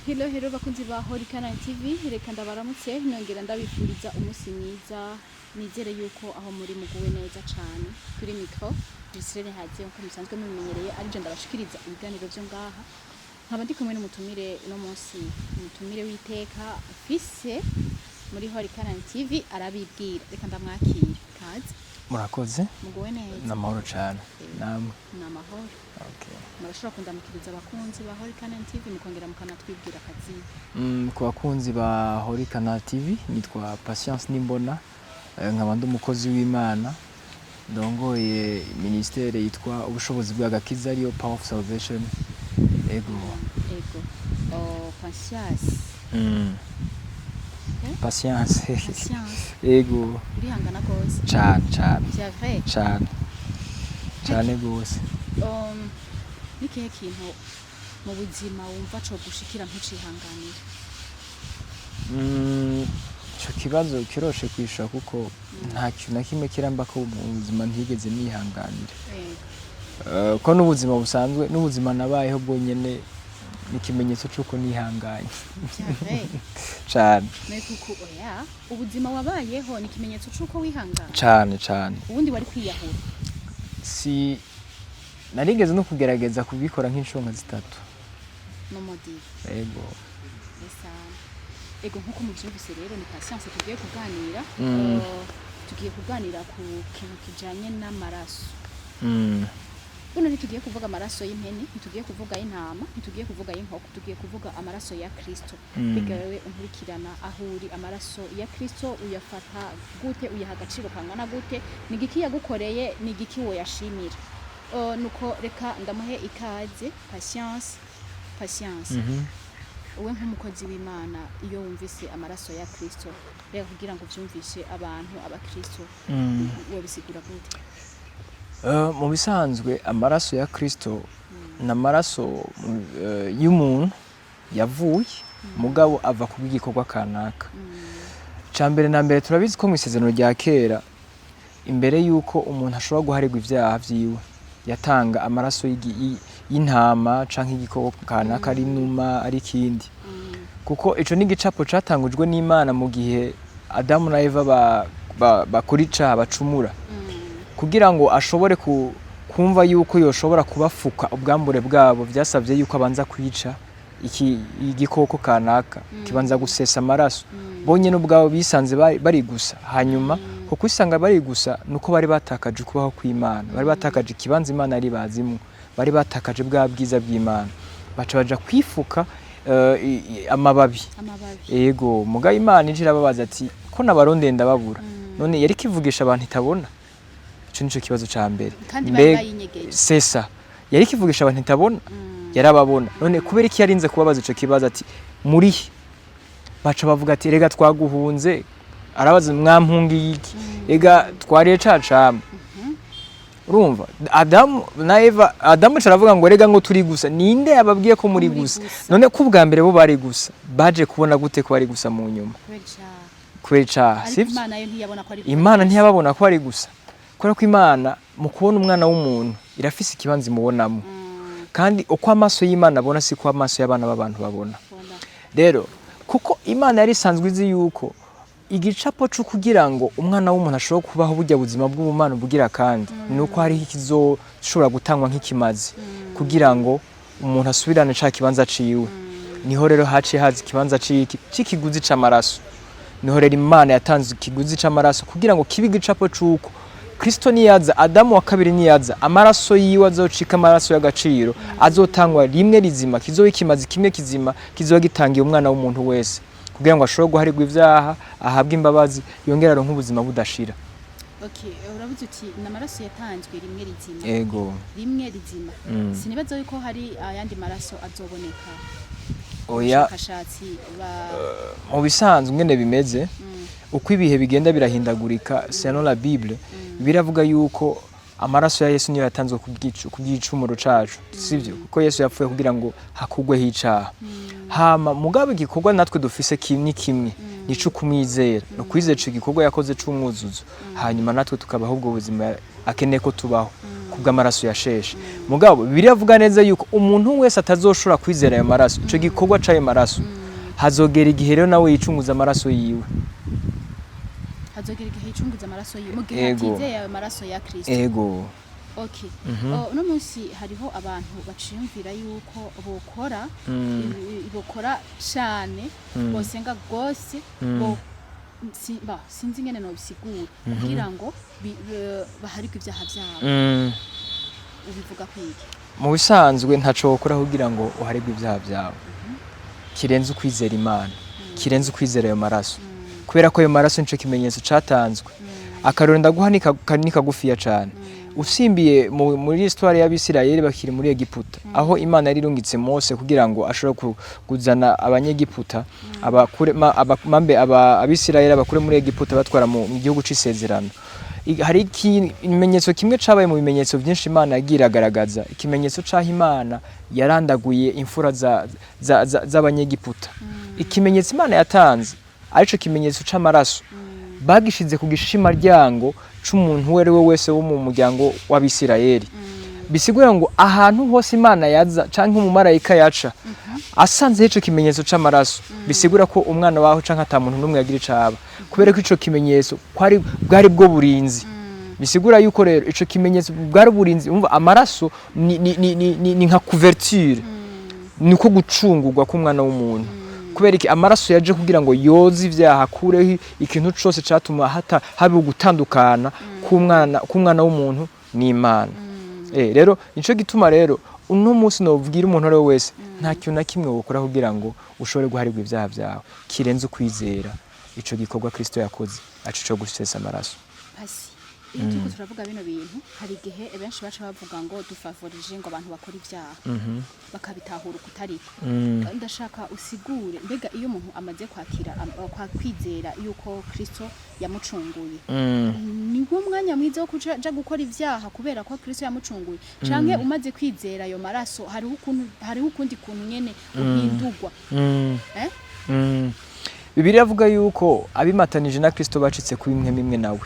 Hello hello bakunzi ba Horikana TV, reka ndabaramutse nongera ndabifuriza umunsi mwiza, nizere yuko aho muri muguwe neza cyane. Kuri micro Priscille hagiye uko musanzwe mumenyereye ari je ndabashikiriza ibiganiro byo ngaha. Nkaba ndi kumwe n'umutumire no munsi, umutumire witeka afise muri Horikana TV arabibwira. Reka ndamwakira. Kaze. Murakoze. Muguwe neza. Namahoro cyane. Namwe. Namahoro. Okay. Murashobora kundamukiriza abakunzi ba Horikana TV mukongera mukanatwibwira akazi. Ku bakunzi ba Horikana TV nitwa Patience Nimbona, nkaba ndi umukozi w'Imana, ndongoye ministere yitwa ubushobozi bw'agakiza ariyo Power of Salvation. Ego. Patience. Patience. Patience. Ego. Urihangana gose. Cyane. C'est vrai. Cyane gose. Nikihe kintu mu buzima wumva cyo gushikira nk'icihanganira? Ico kibazo kiroshe kwisha kuko nta kintu na kimwe kiramba ko mu buzima ntigeze nihanganira. Ko n'ubuzima busanzwe n'ubuzima nabayeho bwonyene n'ikimenyetso cy'uko nihanganye. Cyane. Kuko oya, ubuzima wabayeho ni ikimenyetso cy'uko wihanganye. Cyane. Ubundi wari kwiyahura. Si narigeze no kugerageza kubikora nk'inshonga zitatu. No modi. Ego. Ego nkuko muvyumvise rero ni Patience tugiye kuganira. Tugiye kuganira ku kintu kijanye n'amaraso. Buno ntitugiye kuvuga amaraso y'impene, ntitugiye kuvuga y'intama, ntitugiye kuvuga y'inkoko, tugiye kuvuga amaraso ya Kristo. Bigawe unkurikirana ahuri amaraso ya Kristo uyafata gute, uyaha agaciro kangana gute, nigiki yagukoreye, nigiki wo yashimira. Nuko reka ndamuhe ikaze Patience. Uwe nk'umukozi w'Imana iyo wumvise amaraso ya Kristo, reka kugira ngo vyumvishe abantu abakristo, wo bisigura gute? Mu bisanzwe amaraso ya Kristo n'amaraso y'umuntu yavuye mugabo ava ku bw'igikorwa kanaka. Cambere na mbere turabizi ko mu isezerano rya kera imbere yuko umuntu ashobora guharirwa ivyaha vyiwe yatanga amaraso y'intama canke igikoko kanaka ari numa ari kindi. Kuko ico ni gicapo catangujwe n'Imana mu gihe Adamu na Eva bakurica bacumura. Kugira ngo ashobore kumva yuko yoshobora kubafuka ubwambure bwabo byasabye yuko abanza kwica igikoko kanaka kibanza gusesa amaraso. Bonye n'ubwabo bisanze bari gusa, hanyuma ko kwisanga bari gusa nuko bari batakaje kubaho kw'Imana, bari batakaje ikibanza Imana ari bazimu, bari batakaje bwa bwiza bw'Imana, baca baja kwifuka amababi. Ego muga Imana injira babaza ati ko nabarondeye ndababura, none yari kivugisha abantu itabona. Ico nico kibazo ca mbere. Sesa yari kivugisha abantu itabona, yarababona. None kubera iki yarinze kubabaza ico kibazo ati muri baca bavuga ati rega twaguhunze, arabaza mwampungi iki, ega twariye cacama. Urumva Adamu na Eva, Adamu caravuga ngo rega ngo turi gusa, ninde yababwiye ko muri gusa? None ko ubwa mbere bo bari gusa, baje kubona gute ko bari gusa mu nyuma? Kwerica sivyo? Imana ntiyababona ko ari gusa. Kubera ko Imana mu kubona umwana w'umuntu irafise ikibanza imubonamo, kandi uko amaso y'Imana abona siko amaso y'abana b'abantu babona. Rero kuko Imana yari isanzwe izi yuko igicapo cyo kugira ngo umwana w'umuntu ashobora kubaho burya buzima bw'ubumana bugira kandi nuko hari ikizoshobora gutangwa nk'ikimazi kugira ngo umuntu asubirane ca kibanza ciwe. Niho rero haciye hazi ikibanza c'ikiguzi c'amaraso. Niho rero Imana yatanze ikiguzi c'amaraso kugira ngo kibe igicapo c'uko Kristo niyaza, Adamu wa kabiri niyaza, amaraso yiwe azocika amaraso y'agaciro, azotangwa rimwe rizima, kizoba ikimazi kimwe kizima, kizoba gitangiye umwana w'umuntu wese kugira ngo ashobore guharirwa ivyaha, ahabwe imbabazi, yongera aronke ubuzima budashira. Okay, uravuze uti n'amaraso yatanzwe rimwe rizima. Ego. Rimwe rizima. Sinibaza yuko hari ayandi maraso azoboneka. Oya. Mu bisanzwe ngene bimeze. Uko ibihe bigenda birahindagurika, selon la Bible biravuga yuko amaraso ya Yesu niyo yatanzwe ku bw'icumuro cacu, sivyo? Kuko Yesu yapfuye kugira ngo hakugweho icaha. Hama mugabe igikorwa natwe dufise kimwe nico kumwizera, no kwizera ico gikorwa yakoze c'umwuzuzo, hanyuma natwe tukabaho ubwo buzima akeneye ko tubaho. kubw'amaraso yasheshe mugabo biravuga neza yuko umuntu wese atazoshobora kwizera ayo maraso ico gikorwa c'ayo maraso hazogera igihe rero nawe yicunguza amaraso yiwe hazogera igihe yicunguza amaraso yiwe mu gihe atizeye ayo maraso ya Kristo ego okay no munsi hariho abantu baciyumvira yuko bokora cyane bosenga gose sinzi ingene no bisigura kugira ngo baharike ibyaha byabo ubivuga kwiki mu bisanzwe ntaco wokora kugira ngo uharike ibyaha byawe kirenze ukwizera Imana kirenze ukwizera ayo maraso kubera ko ayo maraso nico kimenyetso catanzwe akarero ndaguha ni kagufiya cyane usimbiye muri histoire y'Abisirayeli bakiri muri Egiputa aho Imana yari irungitse Mose kugira ngo ashobore kuzana abanyegiputa Abisirayeli bakure muri Egiputa batwara mu gihugu c'isezerano hari ikimenyetso kimwe cabaye mu bimenyetso byinshi Imana yagira agaragaza ikimenyetso caho Imana yarandaguye imfura z'abanyegiputa ikimenyetso Imana yatanze arico kimenyetso c'amaraso bagishize ku gishima ryango c'umuntu were wese wo mu muryango w'Abisirayeli bisigura ngo ahantu hose Imana yaza canke umumarayika yaca asanze ico kimenyetso c'amaraso bisigura ko umwana waho canke ata muntu numwe yagira icaba kubera ko ico kimenyetso bwari bwo burinzi bisigura yuko rero ico kimenyetso bwari burinzi umva amaraso ni nka couverture niko gucungurwa k'umwana w'umuntu kubera iki amaraso yaje kugira ngo yoze ivyaha kureho ikintu cose catuma habe gutandukana k'umwana w'umuntu n'Imana rero nico gituma rero uno munsi no bwira umuntu ari wese nta kintu na kimwe wokora kugira ngo ushobore guharirwa ivyaha byawe kirenze ukwizera ico gikorwa Kristo yakoze acico gusesa amaraso iyo turiko turavuga bino bintu hari igihe benshi baca bavuga ngo dufavorije ngo abantu bakora ibyaha bakabitahura ukutariko ndashaka usigure mbega iyo umuntu amaze kwizera yuko Kristo yamucunguye niwo mwanya mwiza wo kuja gukora ibyaha kubera ko Kristo yamucunguye canke umaze kwizera ayo maraso hariho ukundi kuntu nyene uhindurwa Bibiliya avuga yuko abimatanije na Kristo bacitse ku imwe nawe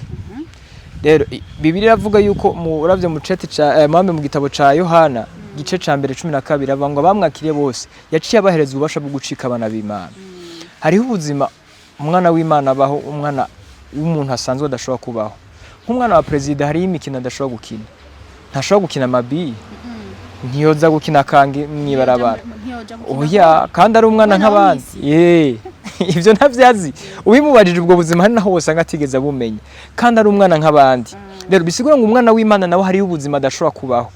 rero Bibiliya avuga yuko uravye mu cete mu gitabo ca Yohana gice ca mbere 12 avangwa bamwakiriye bose yaciye abahereza ububasha bwo gucika abana b'Imana hariho ubuzima umwana w'Imana abaho umwana w'umuntu asanzwe adashobora kubaho nk'umwana wa president hari imikino adashobora gukina ntashobora gukina amabi ntiyoza gukina kange mwibarabara oya kandi ari umwana nk'abandi ivyo ntavyazi ubimubajije ubwo buzima hari naho wose ngatigeza bumenya kandi ari umwana nk'abandi rero bisigura ngo umwana w'Imana nawe hari ubuzima adashobora kubaho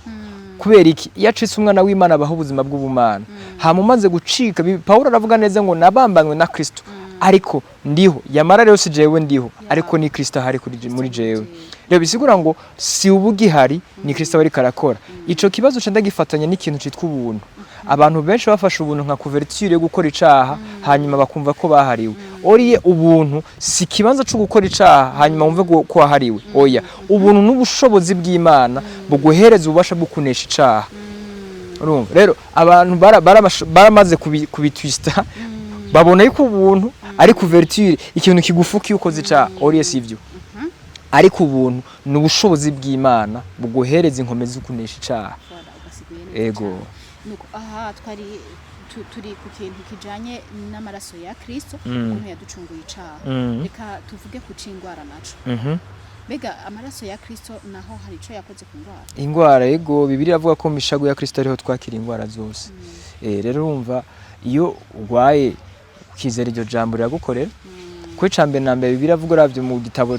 kubera iki yacitse umwana w'Imana abaho ubuzima bw'ubumana hamumaze gucika Paulo aravuga neza ngo nabambanywe na Kristo ariko ndiho yamara rero si jewe ndiho ariko ni Kristo hari muri jewe rero bisigura ngo si ubugihari ni Kristo bari karakora ico kibazo cyo ndagifatanya n'ikintu citwa ubuntu abantu benshi bafashe ubuntu nka couverture yo gukora icaha hanyuma bakumva ko bahariwe oriye ubuntu si kibanza cyo gukora icaha hanyuma wumve ko wahariwe oya ubuntu n'ubushobozi bw'Imana buguhereza ubasha bwo kunesha icaha urumva rero abantu baramaze kubitwista babona yuko ubuntu ari couverture ikintu kigufuka ukoze icaha oriye sivyo ariko ubuntu n'ubushobozi bw'Imana buguhereza inkomezi zo kunesha icaha ego nuko aha turi ku kintu kijanye n'amaraso ya Kristo umuntu yaducunguye icaha reka tuvuge ku cingwara naco Bega amaraso ya Kristo naho hari ico yakoze ku ngwara. Ingwara yego Bibiliya avuga ko mishago ya Kristo ariho twakira ingwara zose. Rero urumva iyo ugwaye ukizera iryo jambo ryagukorera ko icambe na mbere Bibiliya avuga ravyo mu gitabo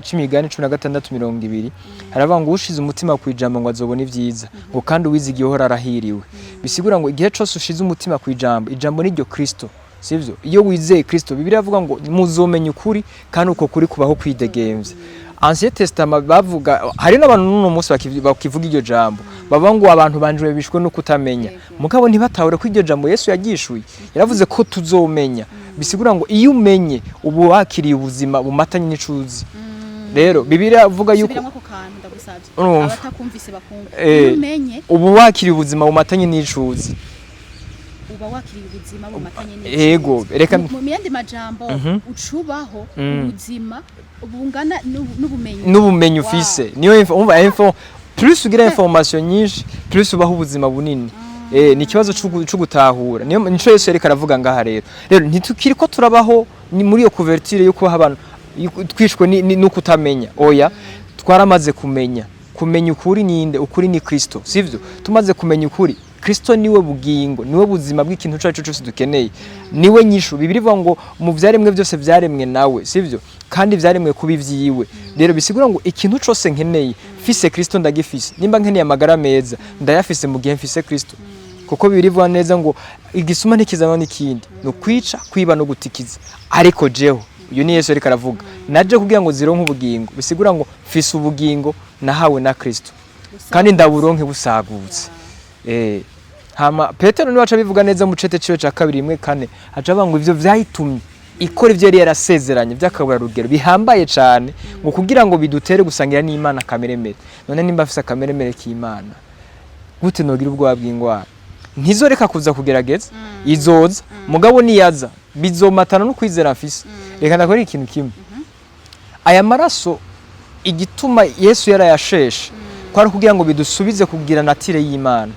c'imigani 16:20 haravuga ngo ushize umutima kwijambo ngo azobona ivyiza ngo kandi uwizigiye hora arahiriwe. Bisigura ngo igihe cose ushize umutima kwijambo ijambo niryo Kristo. Sivyo iyo wizeye Kristo Bibiliya avuga ngo muzomenya ukuri kandi uko kuri kubaho kwidegemvye. Ancien Testament bavuga hari n'abantu n'uno munsi bakivuga iryo jambo baba ngo abantu banjwe bishwe no kutamenya mugabo ntibatahure ko iryo jambo Yesu yagishuye yaravuze ko tuzomenya bisigura ngo iyo umenye ubu wakiriye ubuzima bumatanye n'icuzi rero Bibiliya avuga yuko abatakumvise bakumva iyo umenye ubu wakiriye ubuzima bumatanye n'icuzi uba wakiriye ubuzima bumatanye n'icuzi yego reka mu miyandi majambo ucubaho ubuzima bungana n'ubumenyi ufise niyo umva info plus ugira information nyinshi plus ubaho ubuzima bunini. Ni ikibazo cyo gutahura. Nico Yesu yari karavuga ngaha rero ntitukiri ko turabaho ni muri iyo couverture yo kubaho abantu twishwe no kutamenya. Oya, twaramaze kumenya ukuri ninde, ukuri ni Kristo, sivyo? Tumaze kumenya ukuri, Kristo niwe bugingo, niwe buzima bw'ikintu cyacu cyose dukeneye, niwe nyishu. Bibiri ivuga ngo mu byaremwe byose byaremwe nawe, sivyo? Kandi byaremwe kuba ivyiwe. Rero bisigura ngo ikintu cyose nkeneye fise Kristo ndagifise. Nimba nkeneye amagara meza ndayafise mu gihe mfise Kristo. Kuko bibiri ivuga neza ngo igisuma ntikizana n'ikindi, no kwica, kwiba no gutikiza. Ariko jeho uyu ni Yesu ariko aravuga, naje kugira ngo zironke ubugingo. Bisigura ngo fise ubugingo nahawe na Kristo, kandi ndaburonke busagutse. Hama Petero niwe aca bivuga neza mu cete ciwe ca 2:4 aca banga ivyo vyayitumye ikora ivyo yari yarasezeranye byakabura rugero bihambaye cyane ngo kugira ngo bidutere gusangira n'Imana kameremere. None nimba afise kameremere k'Imana gute nogira ubwoba bw'ingwara? Ntizoreka kuza kugerageza, izoza mugabo niyaza bizomatana no kwizera afise. Reka ndakora ikintu kimwe, aya maraso igituma Yesu yarayasheshe kwari kugira ngo bidusubize kugira natire y'Imana,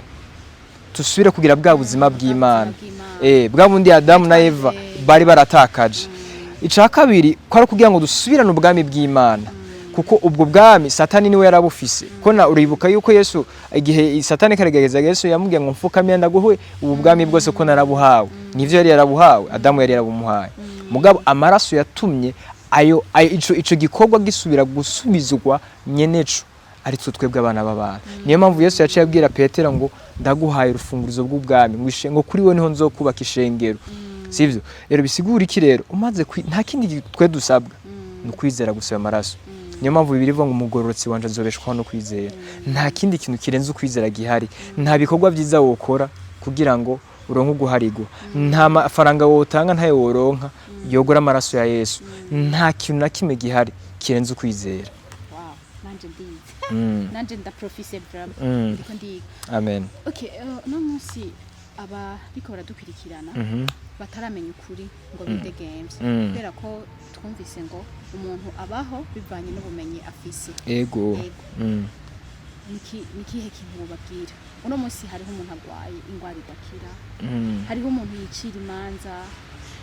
tusubire kugira bwa buzima bw'Imana, bwa bundi Adamu na Eva bari baratakaje. Ica kabiri kwari kugira ngo dusubirane ubwami bw'Imana, kuko ubwo bwami Satani niwe yarabufise. Kona uribuka yuko Yesu igihe Satani karegeza Yesu yamubwiye ngo mfukamye ndaguhe ubu bwami bwose ko narabuhawe. Nivyo yari yarabuhawe, Adamu yari yarabumuhaye. Mugabo amaraso yatumye ayo ico gikorwa gisubira gusubizwa nyeneco ari twebwe abana b'abantu. Niyo mpamvu Yesu yaciye abwira Petero ngo ndaguhaye urufungurizo bw'ubwami, ngo kuri we niho nzokubaka ishengero, sivyo? Rero bisigura iki rero? Umaze nta kindi twe dusabwa no kwizera gusa amaraso. Niyo mpamvu bibiri ivuga ngo umugororotsi wanje azobeshwaho no kwizera. Nta kindi kintu kirenze ukwizera gihari. Nta bikorwa byiza wokora kugira ngo uronke guharigwa. Nta mafaranga wotanga ntayo woronka yogora amaraso ya Yesu. Nta kintu na kimwe gihari kirenze ukwizera. Wow, nanje ndize. Nanje ndaprofise vraiment. Ndiko ndiga. Amen. Okay, no munsi aba biko baradukurikirana bataramenya ukuri ngo bide games. Kubera ko twumvise ngo umuntu abaho bivanye n'ubumenyi afise. Ego. Nikihe kintu babwira? Uno munsi hariho umuntu agwaye ingwara idakira. Hariho umuntu yicira imanza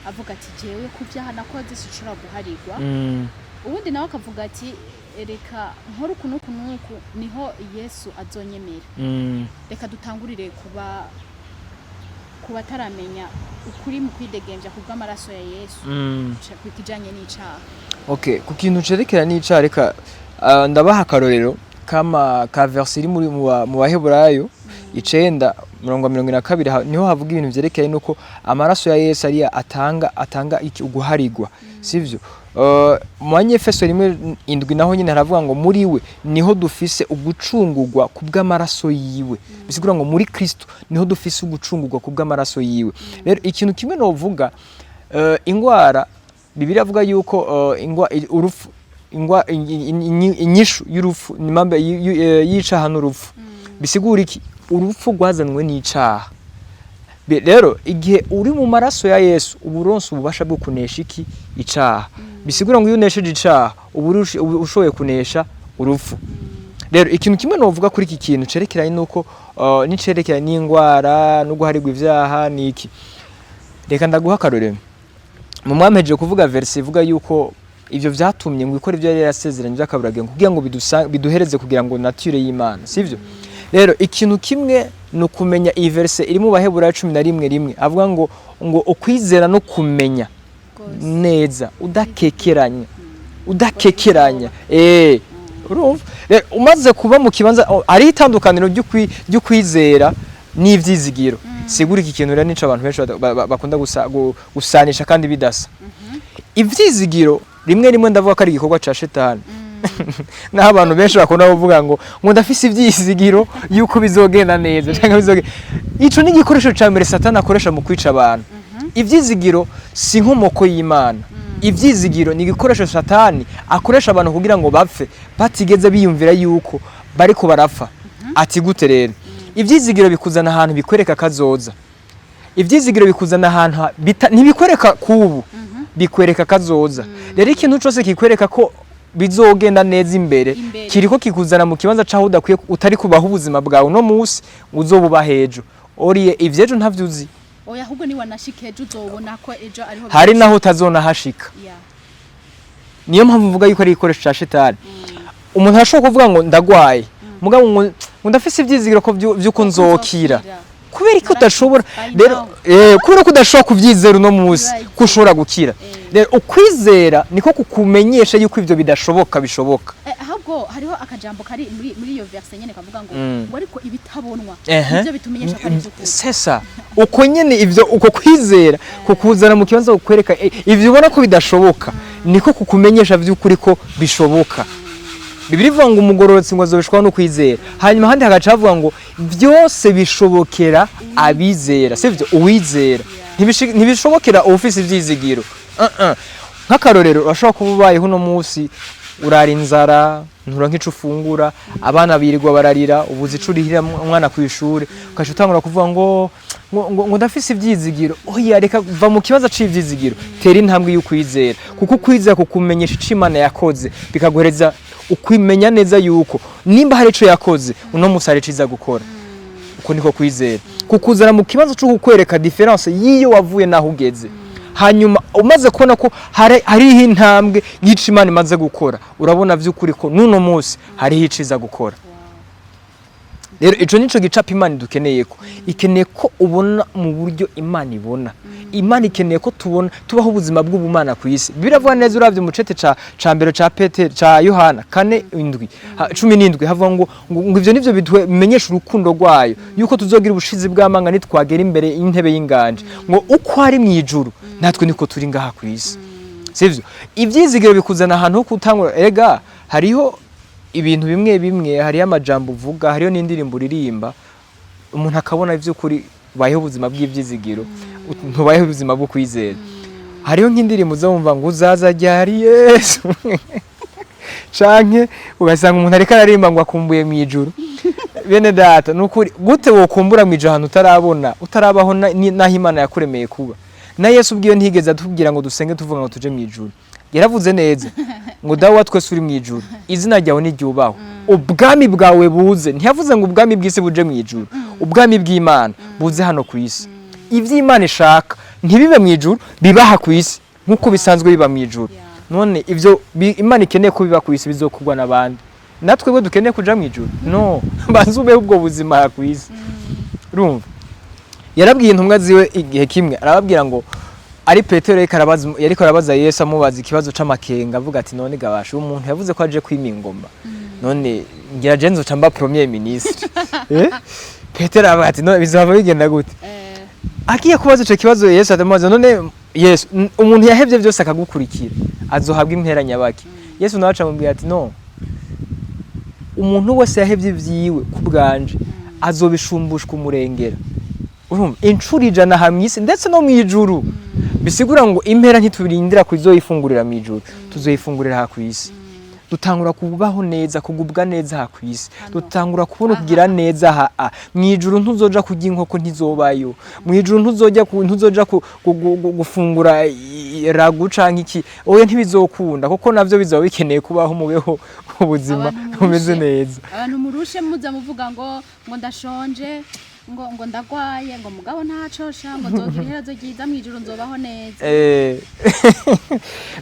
avuga ati jewe kubyaha nakoze sicura guharigwa. Ubundi nawe akavuga ati reka nkora ukuntu niho Yesu azonyemera. Reka dutangurire kuba taramenya ukuri mu kwidegenja kubw'amaraso ya Yesu kwikijanye n'icaha. Okay, ku kintu cerekera n'icaha reka ndabaha akarorero kama ka verse iri muri mu Baheburayo 9:22 niho havuga ibintu vyerekeye nuko amaraso ya Yesu ari atanga iki uguharigwa, sivyo? Mu Efeso 1:7 naho nyine haravuga ngo muri we niho dufise ugucungurwa kubw'amaraso yiwe. Bisigura ngo muri Kristo niho dufise ugucungurwa kubw'amaraso yiwe. Rero ikintu kimwe no vuga ingwara Bibiliya avuga yuko urupfu inyishu y'urupfu nimambe yicaha n'urupfu. Bisigura iki? Urupfu rwazanwe n'icaha. Rero igihe uri mu maraso ya Yesu uburonso ububasha bwo kunesha iki icaha. Bisigura ngo iyo unesheje icaha ushoboye kunesha urupfu. Rero ikintu kimwe no vuga kuri iki kintu cerekeranye nuko nicerekeranye n'ingwara no guharigwa ivyaha niki. Reka ndaguha akarorero. Mu mwameje kuvuga verse ivuga yuko ivyo vyatumye ngo ikora ivyo yari yarasezeranye byakaburage kugira ngo biduhereze kugira ngo nature y'Imana, sivyo? Rero ikintu kimwe no kumenya iyi verse iri mu Baheburayo 11:1 avuga ngo ukwizera no kumenya neza udakekeranya urumva. Rero umaze kuba mu kibanza ari itandukaniro ry'ukwizera n'ivyizigiro. Sigura iki kintu rero nico abantu benshi bakunda gusanisha kandi bidasa. Ivyizigiro rimwe ndavuga ko ari igikorwa ca Shetani. Naho abantu benshi bakunda kuvuga ngo ndafise ivyizigiro yuko bizogenda neza cyangwa bizogenda. Ico ni igikoresho ca mbere Satani akoresha mu kwica abantu. Ivyizigiro si nkomoko y'Imana. Ivyizigiro ni igikoresho Satani akoresha abantu kugira ngo bapfe batigeze biyumvira yuko bariko barapfa. Ati gute rero? Ivyizigiro bikuzana ahantu bikwereka kazoza. Ivyizigiro bikuzana ahantu ntibikwereka kubu, bikwereka kazoza. Rero ikintu cyose kikwereka ko bizogenda neza imbere kiriko kikuzana mu kibanza caho udakwiye utari kubaho ubuzima bwawe no musi uzobuba hejo oriye ivyejo ntavyuzi oya ahubwo ni wanashika ejo uzobona ko ejo ariho hari naho utazona hashika niyo mpamvu mvuga yuko ari ikoresho ca shetani umuntu arashobora kuvuga ngo ndagwaye mugabo ngo ndafise ivyizigiro ko vyuko nzokira kubera ko udashobora rero kubera ko udashobora kuvyizera uno musi ko ushobora gukira rero ukwizera niko kukumenyesha yuko ivyo bidashoboka bishoboka ahubwo hariho akajambo kari muri iyo verse nyene kavuga ngo ariko ibitabonwa ivyo bitumenyesha ko ari by'ukuri sesa uko nyene ivyo uko kwizera kukuzana mu kibanza kukwereka ivyo ubona ko bidashoboka niko kukumenyesha vy'ukuri ko bishoboka Bibiri ivuga ngo umugororotsi ngo azobishwa no kwizera hanyuma handi hagaca havuga ngo byose bishobokera abizera sivyo uwizera ntibishobokera ofisi vyizigiro nk'akarorero urashobora kuba ubayeho no musi urara inzara ntura nk'ico ufungura abana birirwa bararira ubuzi icurihira umwana ku ishure ukaca utangura kuvuga ngo ndafise ivyizigiro oya reka va mu kibazo c'ivyizigiro tera intambwe y'ukwizera kuko ukwizera kukumenyesha ico Imana yakoze bikaguhereza ukwimenya neza yuko nimba hari ico yakoze uno musi hari ciza gukora uko niko kwizera kukuzana mu kibazo cyo kukwereka difference yiyo wavuye naho ugeze hanyuma umaze kubona ko hariho intambwe yica Imana imaze gukora urabona vy'ukuri ko nuno musi hariho iciza gukora rero ico nico gicapa Imana dukeneye ko ikeneye ko ubona mu buryo Imana ibona Imana ikeneye ko tubona tubaho ubuzima bw'ubumana ku isi biravuga neza uravye mu cete ca mbere ca Petero ca Yohana 4:17 havuga ngo ivyo nivyo bimenyesha urukundo rwayo yuko tuzogira ubushizi bw'amanga nitwagera imbere y'intebe y'inganje ngo uko ari mwijuru natwe niko turi ngaha ku isi sivyo ivyizigiro bikuzana ahantu ho kutangura ega hariho ibintu bimwe hariyo amajambo uvuga hariyo n'indirimbo uririmba umuntu akabona ivy'ukuri bayeho ubuzima bw'ivyizigiro ntubayeho ubuzima bwo kwizera hariyo nk'indirimbo uzumva ngo uzaza ryari Yesu canke ugasanga umuntu ariko aririmba ngo akumbuye mu ijuru bene data nukuri gute wokumbura mu ijuru ahantu utarabaho naho Imana yakuremeye kuba na Yesu ubwiyo ntigeze atubwira ngo dusenge tuvuga ngo tuje mu ijuru yaravuze neza ngo dawe twese uri mu ijuru izina ryawe niryubaho ubwami bwawe buze ntiyavuze ngo ubwami bw'isi buje mu ijuru ubwami bw'Imana buze hano ku isi ivy'Imana ishaka ntibibe mu ijuru bibaha ku isi nkuko bisanzwe biba mu ijuru none ivyo Imana ikeneye ko biba ku isi bizokugwa nabandi natwe bwo dukeneye kuja mu ijuru no banzube ubwo buzima ku isi urumva yarabwiye intumwa ziwe igihe kimwe arababwira ngo ari Petero yariko arabaza Yesu amubaza ikibazo c'amakenga avuga ati none gabasha umuntu yavuze ko aje kwima ingoma none ngira jenzo camba premier ministre Petero avuga ati none bizaba bigenda gute akiye kubaza ico kibazo Yesu atamubaza none Yesu umuntu yahevye byose akagukurikira azohabwa imperanya baki Yesu nawe acamubwira ati no umuntu wese yahevye vyiwe kubganje azobishumbushwa umurengera urumva incuri ijana hamyisi ndetse no mwijuru bisigura ngo impera ntitubirindira kuzoyifungurira mwijuru tuzoyifungurira ha kwisi dutangura kubaho neza kugubwa neza ha kwisi dutangura kubona kugira neza ha mwijuru ntuzoja kujya inkoko ntizobayo mwijuru ntuzoja gufungura ragu canke iki oya ntibizokunda kuko navyo bizaba bikeneye kubaho mubeho ubuzima bumeze neza abantu murushe muza muvuga ngo ndashonje ngo ndagwaye ngo mugabo ntacosha ngo nzogira iherazo ryiza mwijuru nzobaho neza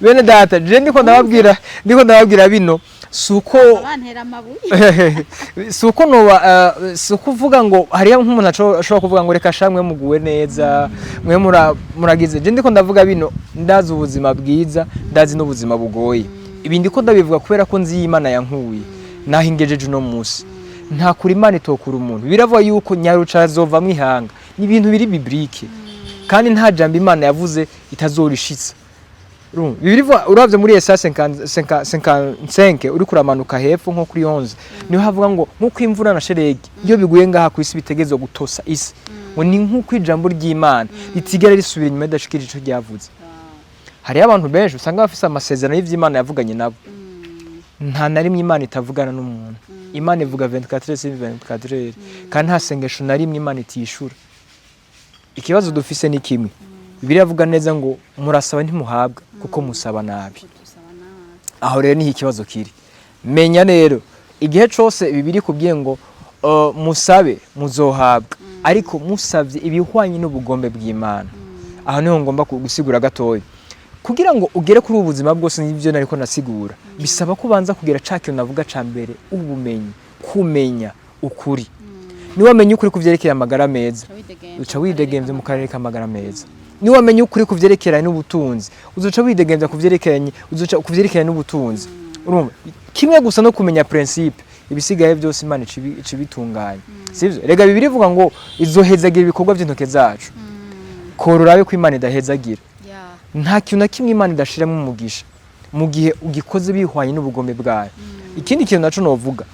bene data je ndiko ndababwira bino suko bantera amabuye suko noba suko uvuga ngo hariya nk'umuntu ashobora kuvuga ngo reka shamwe muguwe neza mwe muragize je ndiko ndavuga bino ndazi ubuzima bwiza ndazi n'ubuzima bugoye ibi ndiko ndabivuga kubera ko nzi Imana yankuye naho ingejeje no musi nta kuri Imana itokura umuntu biravuga yuko nyaruca azova mwihanga ni ibintu biri biblique kandi nta jambo Imana yavuze itazorishitsa birivuga uravye muri Yesaya 55 uri kuramanuka hepfo nko kuri 11 niho havuga ngo nkuko imvura na sheregi iyo biguye ngaha ku isi bitegezo gutosa isi ngo ni nkuko ijambo ry'Imana ritigera risubira inyuma idashikira ico ryavuze hari abantu benshi usanga bafise amasezerano y'ivy'Imana yavuganye nabo nta na rimwe Imana itavugana n'umuntu Imana ivuga 24/24 kandi nta sengesho na rimwe Imana itishura ikibazo dufise ni kimwe Bibiliya avuga neza ngo murasaba ntimuhabwa kuko musaba nabi aho rero niho ikibazo kiri. Menya rero igihe cyose bibiri kubwiye ngo musabe muzohabwa, ariko musabye ibihwanye n'ubugombe bw'Imana. Aho niho ngomba gusigura gatoya. Kugira ngo ugere kuri ubu buzima bwose n'ibyo nariko nasigura, bisaba ko banza kugera cakyo navuga ca mbere, ubumenyi, kumenya ukuri. Niwamenye ukuri kuvyerekeye amagara meza, uca widegemvye mu karere k'amagara meza. Niwamenye ukuri kuvyerekeye n'ubutunzi, uzoca widegemvya kuvyerekeye n'ubutunzi. Urumva kimwe gusa no kumenya principe, ibisigaye byose Imana icibitunganya. Sivyo? Rega Bibiliya ivuga ngo izohezagira ibikorwa by'intoke zacu. Korurabe ko Imana idahezagira. Nta kintu na kimwe Imana idashiramo umugisha mu gihe ugikoze bihwanye n'ubugombe bwayo. Ikindi kintu naco novuga,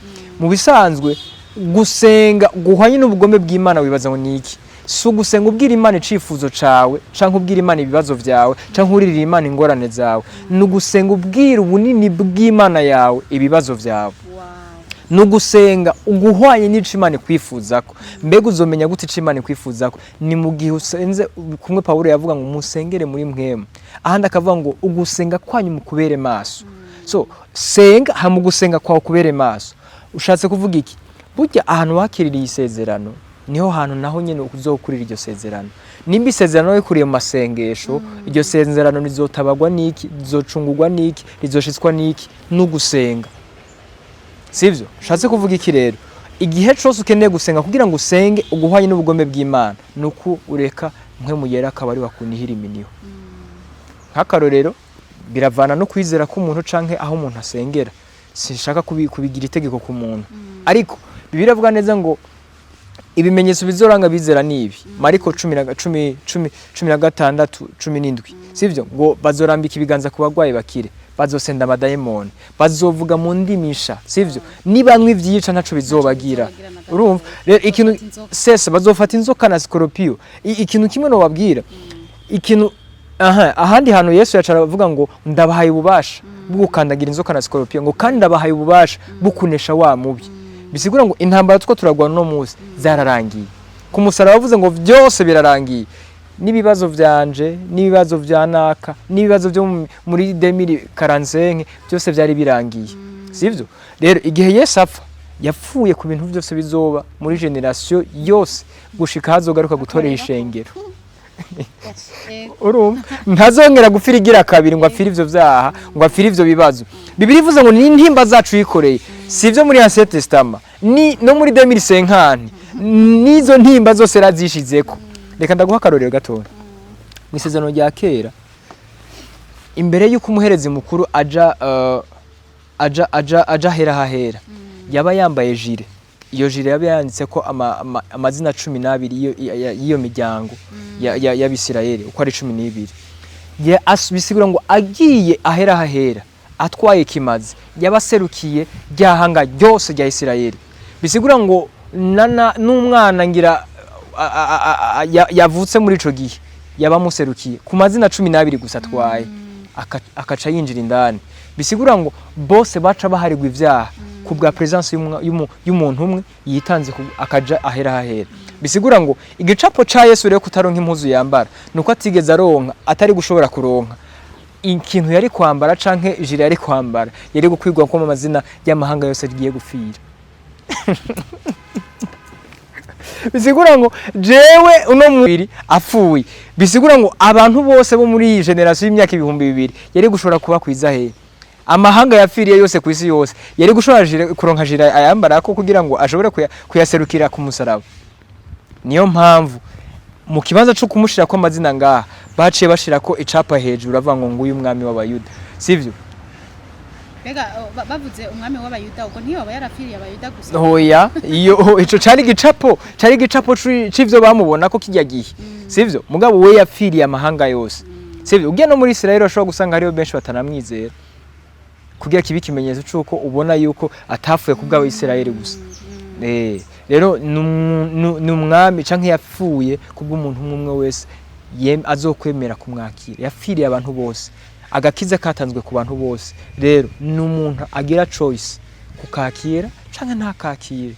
mu bisanzwe gusenga guhwanye n'ubugombe bw'Imana wibaza ngo niki? Si ugusenga ubwira Imana icifuzo cawe canke ubwira Imana ibibazo vyawe canke uririra Imana ingorane zawe. Ni ugusenga ubwira ubunini bw'Imana yawe ibibazo vyawe. Nugusenga uguhwanye n'ico Imana kwifuzako. Mbega uzomenya gute ico Imana kwifuzako? Ni mu gihe usenze, kumwe Paulo yavuga ngo musengere muri mwemu, ahandi akavuga ngo ugusenga kwanyu mukubere maso. So senga ha mu gusenga kwawe kubere maso. Ushatse kuvuga iki? Burya ahantu wakiririye isezerano niho hantu naho nyene uzokurira iryo sezerano. Nimba isezerano rikuriye mu masengesho, iryo sezerano rizotabagwa niki, rizocungurwa niki, rizoshitswa niki? Nugusenga. Sivyo? Ushatse kuvuga iki rero? Igihe cyose ukeneye gusenga kugira ngo usenge uguhwanye n'ubugombe bw'Imana, nuko ureka mwe muyera akabari wakunihira iminiho. Nk'akarorero biravana no kwizera ko umuntu canke aho umuntu asengera. Sinshaka kubigira itegeko ku muntu. Ariko Bibiliya ivuga neza ngo ibimenyetso bizoranga bizera nibi. Mariko 16:17. Sivyo? Ngo bazorambika ibiganza ku bagwayi bakire, bazosenda amadayimoni, bazovuga mu ndimisha. Sivyo? Nibanywa ivyica ntaco bizobagira. Urumva? Rero ikintu sese bazofata inzoka na scorpio. Ikintu kimwe no babwira. Ikintu ahandi hantu Yesu yacara avuga ngo ndabahaye ububasha bwo gukandagira inzoka na scorpio, ngo kandi ndabahaye ububasha bwo kunesha wa mubi. Bisigura ngo intambara two turagwana no muzi zararangiye. Ku musaraba bavuze ngo byose birarangiye. Nibibazo vyanje, nibibazo vya naka, nibibazo byo muri 2045 byose byari birangiye. Sivyo? Rero igihe Yesu apfa, yapfuye ku bintu byose bizoba muri generation yose gushika hazogaruka gutorera ishengero. Urumva? Ntazongera gufira igira kabiri ngo afire ivyo vyaha, ngo afire ivyo bibazo. Bibiliya ivuze ngo ni intimba zacu yikoreye. Sivyo muri Ancien Testament, ni no muri 2050. Nizo ntimba zose razishizeko. Reka ndaguha akarorero gatoya. Mwisezerano rya kera, imbere y'uko umuherezi mukuru aja hera hahera, yaba yambaye jire. Iyo jire yaba yanditse ko amazina 12 y'iyo miryango y'Abisirayeli uko ari 12. Bisigura ngo agiye ahera hahera atwaye kimazi, yabaserukiye ryahanga ryose rya Isirayeli. Bisigura ngo n'umwana ngira yavutse muri ico gihe yabamuserukiye ku mazina 12 gusa atwaye, akaca yinjira indani. Bisigura ngo bose baca baharirwa ivyaha ku bwa presence y'umuntu umwe yitanze akaja ahera hahera. Bisigura ngo igicapo ca Yesu rero kutaronka impuzu yambara nuko atigeze aronka, atari gushobora kuronka ikintu yari kwambara canke jire yari kwambara, yari gukwirwa ko mu mazina y'amahanga yose agiye gufira. Bisigura ngo jewe uno mwiri apfuye. Bisigura ngo abantu bose bo muri iyi generation y'imyaka 2000 yari gushobora kuba kwiza he. Amahanga yapfiriye yose ku isi yose yari gushobora kuronka jira ayambara ko kugira ngo ashobore kuyaserukira ku musaraba. Niyo mpamvu mu kibanza cyo kumushira ko amazina ngaha baciye bashira ko icapa hejuru avuga ngo uyu mwami w'Abayuda. Sivyo? Bega bavuze umwami w'Abayuda uko ntiyo aba yarapfiriye Abayuda gusa. Hoya, iyo ico cari gicapo c'ivyo bamubona ko kijya gihe. Sivyo? Mugabo we yapfiriye amahanga yose. Sivyo? Ugiye no muri Israel ashobora gusanga hariyo benshi batanamwizera. Kugira kibi kimenyetso cyuko ubona yuko atafuye kubwa Israel gusa. Rero numwami canke yapfuye kubw'umuntu umwe wese azokwemera kumwakira. Yapfiriye abantu bose. Agakiza katanzwe ku bantu bose. Rero n'umuntu agira choice kukakira canke ntakakire.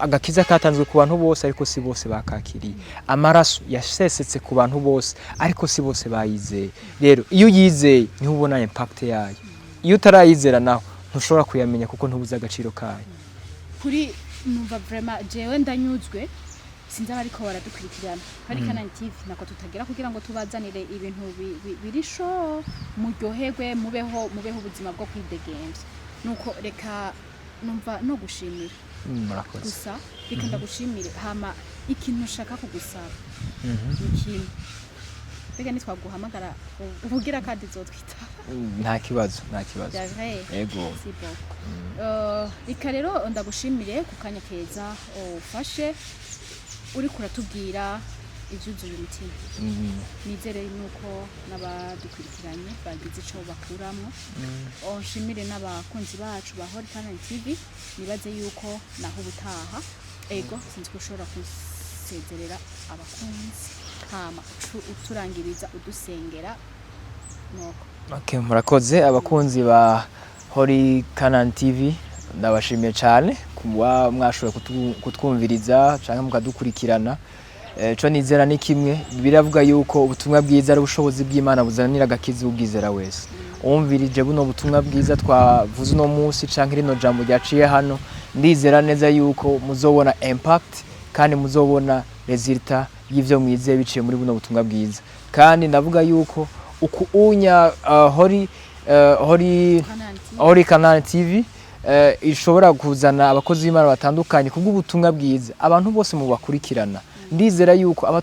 Agakiza katanzwe ku bantu bose ariko si bose bakakiriye. Amaraso yasesetse ku bantu bose ariko si bose bayizeye. Rero iyo yizeye niho ubona impact yayo. iyo utarayizera naho ntushobora kuyamenya kuko ntubuze agaciro kayo. Kuri numva vraiment jewe ndanyuzwe sinzi abariko baradukurikirana hari Canaan TV nako tutagira kugira ngo tubazanire ibintu biri show muryoherwe mubeho ubuzima bwo kwidegemvya nuko reka numva no gushimira murakoze gusa reka ndagushimire hama ikintu nshaka kugusaba ikintu reka nitwaguhamagara ubugira kandi zotwita nta kibazo yego reka rero ndagushimire ku kanya keza ufashe uri kuratubwira ivyuzuye umutima nizere nuko n'abadukurikiranye bagize ico bakuramo onshimire n'abakunzi bacu ba Holy Canaan TV nibaze yuko naho ubutaha ego sinzi ko ushobora kusezerera abakunzi hama uturangiriza udusengera noko. Okay, murakoze abakunzi ba Holy Canaan TV ndabashimiye cyane kuba mwashoboye kutwumviriza cyangwa mukadukurikirana. Cyo nizera ni kimwe biravuga yuko ubutumwa bwiza ari ubushobozi bw'Imana buzanira agakiza ubwizera wese. Umvirije buno butumwa bwiza twavuze no munsi cyangwa rino jambo ryaciye hano ndizera neza yuko muzobona impact kandi muzobona resultat y'ivyo mwize biciye muri buno butumwa bwiza. Kandi ndavuga yuko ukuunya Holy Canaan TV ishobora kuzana abakozi b'Imana batandukanye kubw'ubutumwa bwiza abantu bose mu bakurikirana. Ndizera yuko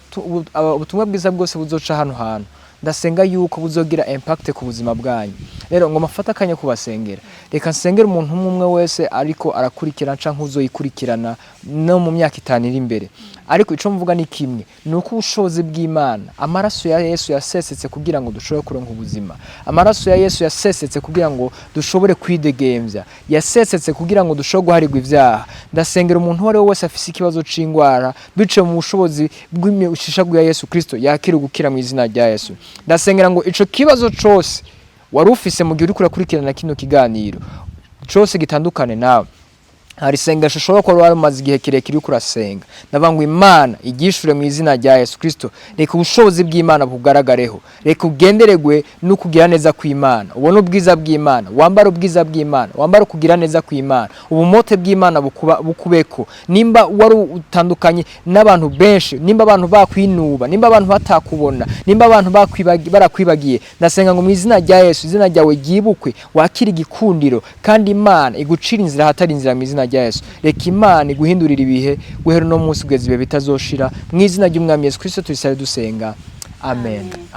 ubutumwa bwiza bwose buzoca hano hantu ndasenga yuko buzogira impact ku buzima bwanyu. Rero ngo mafata kanya kubasengera reka nsengera umuntu umwe wese ariko arakurikirana canke uzoyikurikirana no mu myaka 5 iri imbere. Ariko ico mvuga ni kimwe nuko ubushobozi bw'Imana amaraso ya Yesu yasesetse kugira ngo dushobore kuronka ubuzima. Amaraso ya Yesu yasesetse kugira ngo dushobore kwidegemvya, yasesetse kugira ngo dushobore guharirwa ivyaha. Ndasengera umuntu wari wese afise ikibazo c'ingwara bice mu bushobozi bw'imishishagwa ya Yesu Kristo yakira gukira mu izina rya Yesu. Ndasengera ngo ico kibazo cose wari ufise mu gihe uri kurakurikirana kino kiganiro cose gitandukane nawe. Hari sengesho ushobora ko wari umaze igihe kirekire uri kurasenga ndavuga Imana igishure mu izina rya Yesu Kristo reka ubushobozi bw'Imana bugaragareho, reka ugenderegwe no kugira neza kw'Imana, ubone ubwiza bw'Imana, wambara ubwiza bw'Imana, wambara kugira neza kw'Imana, ubumote bw'Imana bukubeko. Nimba wari utandukanye n'abantu benshi, nimba abantu bakwinuba, nimba abantu batakubona, nimba abantu barakwibagiye, ndasenga ngo mu izina rya Yesu izina ryawe ryibukwe, wakira igikundiro kandi Imana igucira inzira hatari inzira mu izina rya Yesu. Reka Imana iguhindurira ibihe guhera no munsi kugeza ibihe bitazoshira mu izina ry'Umwami Yesu Kristo tuyisare dusenga. Amen.